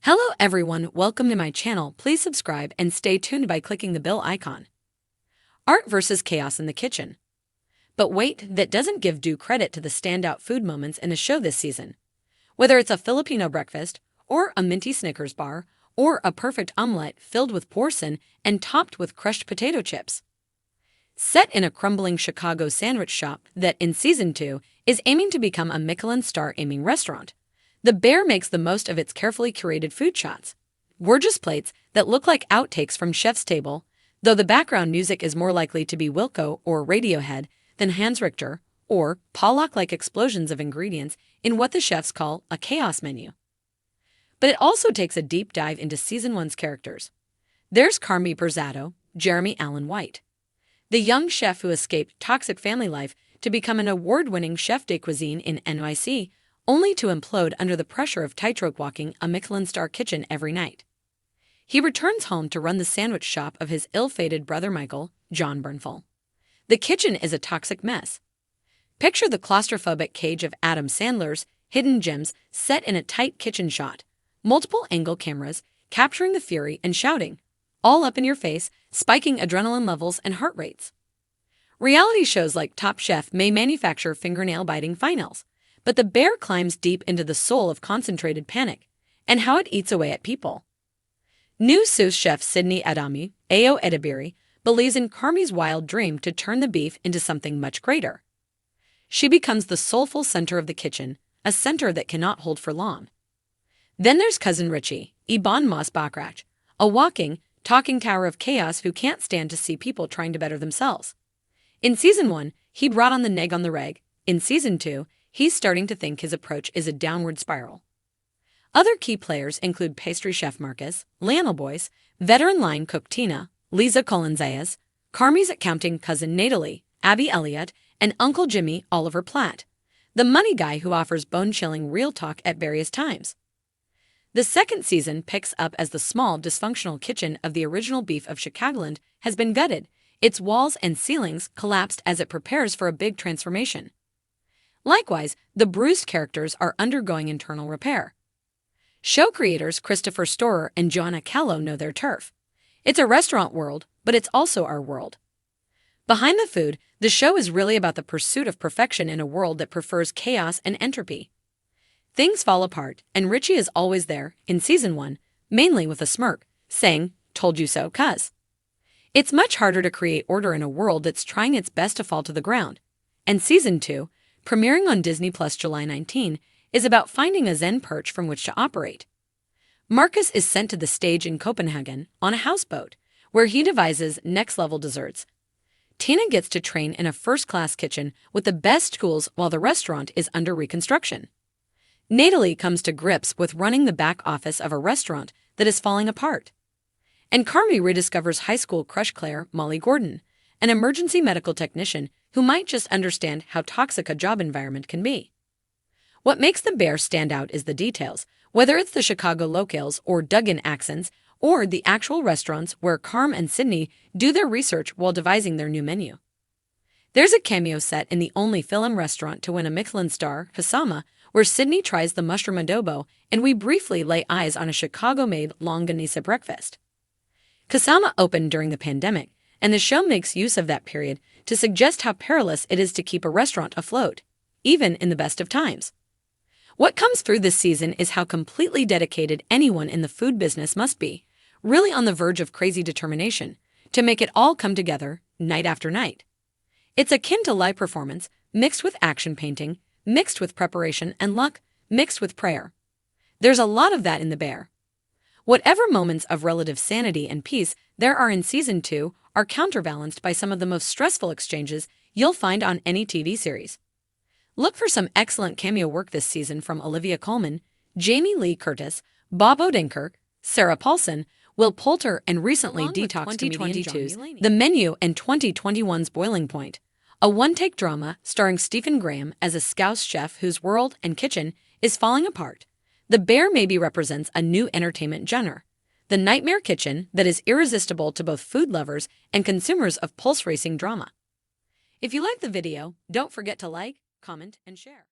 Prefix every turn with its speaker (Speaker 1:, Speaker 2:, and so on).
Speaker 1: Hello everyone, welcome to my channel. Please subscribe and stay tuned by clicking the bell icon. Art versus chaos in the kitchen. But wait, that doesn't give due credit to the standout food moments in the show this season. Whether it's a Filipino breakfast, or a minty Snickers bar, or a perfect omelette filled with porcelain and topped with crushed potato chips. Set in a crumbling Chicago sandwich shop that, in Season 2, is aiming to become a Michelin star-aiming restaurant, The Bear makes the most of its carefully curated food shots. Gorgeous plates that look like outtakes from Chef's Table, though the background music is more likely to be Wilco or Radiohead than Hans Richter, or Pollock-like explosions of ingredients in what the chefs call a chaos menu. But it also takes a deep dive into Season 1's characters. There's Carmy Perzatto, Jeremy Allen White, the young chef who escaped toxic family life to become an award-winning chef de cuisine in NYC, only to implode under the pressure of tightrope walking a Michelin star kitchen every night. He returns home to run the sandwich shop of his ill-fated brother Michael, John Bernthal. The kitchen is a toxic mess. Picture the claustrophobic cage of Adam Sandler's Hidden Gems set in a tight kitchen shot, multiple angle cameras capturing the fury and shouting, all up in your face, spiking adrenaline levels and heart rates. Reality shows like Top Chef may manufacture fingernail-biting finals, but The Bear climbs deep into the soul of concentrated panic and how it eats away at people. New sous chef Sydney Adami, Ayo Edebiri, believes in Carmy's wild dream to turn the beef into something much greater. She becomes the soulful center of the kitchen, a center that cannot hold for long. Then there's cousin Richie, Ibon Mas Bakrach, a walking, talking tower of chaos who can't stand to see people trying to better themselves. In Season 1, he brought on the neg on the reg. In Season 2, he's starting to think his approach is a downward spiral. Other key players include pastry chef Marcus, Lionel Boyce, veteran line cook Tina, Lisa Colin-Zayas, Carmy's accounting cousin Natalie, Abby Elliott, and Uncle Jimmy Oliver Platt, the money guy who offers bone-chilling real talk at various times. The second season picks up as the small, dysfunctional kitchen of the original Beef of Chicagoland has been gutted, its walls and ceilings collapsed as it prepares for a big transformation. Likewise, the bruised characters are undergoing internal repair. Show creators Christopher Storer and Joanna Callow know their turf. It's a restaurant world, but it's also our world. Behind the food, the show is really about the pursuit of perfection in a world that prefers chaos and entropy. Things fall apart, and Richie is always there, in Season 1, mainly with a smirk, saying, "Told you so, cuz." It's much harder to create order in a world that's trying its best to fall to the ground. And Season 2, premiering on Disney Plus July 19, is about finding a zen perch from which to operate. Marcus is sent to the stage in Copenhagen on a houseboat, where he devises next-level desserts. Tina gets to train in a first-class kitchen with the best tools while the restaurant is under reconstruction. Natalie comes to grips with running the back office of a restaurant that is falling apart. And Carmy rediscovers high school crush Claire, Molly Gordon, an emergency medical technician who might just understand how toxic a job environment can be. What makes The Bear stand out is the details, whether it's the Chicago locales or dug-in accents, or the actual restaurants where Carm and Sydney do their research while devising their new menu. There's a cameo set in the only film restaurant to win a Michelin star, Hasama, where Sydney tries the mushroom adobo, and we briefly lay eyes on a Chicago-made longanisa breakfast. Kasama opened during the pandemic, and the show makes use of that period to suggest how perilous it is to keep a restaurant afloat, even in the best of times. What comes through this season is how completely dedicated anyone in the food business must be, really on the verge of crazy determination, to make it all come together, night after night. It's akin to live performance, mixed with action painting, mixed with preparation and luck, mixed with prayer. There's a lot of that in The Bear. Whatever moments of relative sanity and peace there are in Season 2 are counterbalanced by some of the most stressful exchanges you'll find on any TV series. Look for some excellent cameo work this season from Olivia Colman, Jamie Lee Curtis, Bob Odenkirk, Sarah Paulson, Will Poulter, and recently detoxed 2022's The Menu and 2021's Boiling Point, a one-take drama starring Stephen Graham as a Scouse chef whose world and kitchen is falling apart. The Bear maybe represents a new entertainment genre, the nightmare kitchen that is irresistible to both food lovers and consumers of pulse-racing drama. If you like the video, don't forget to like, comment, and share.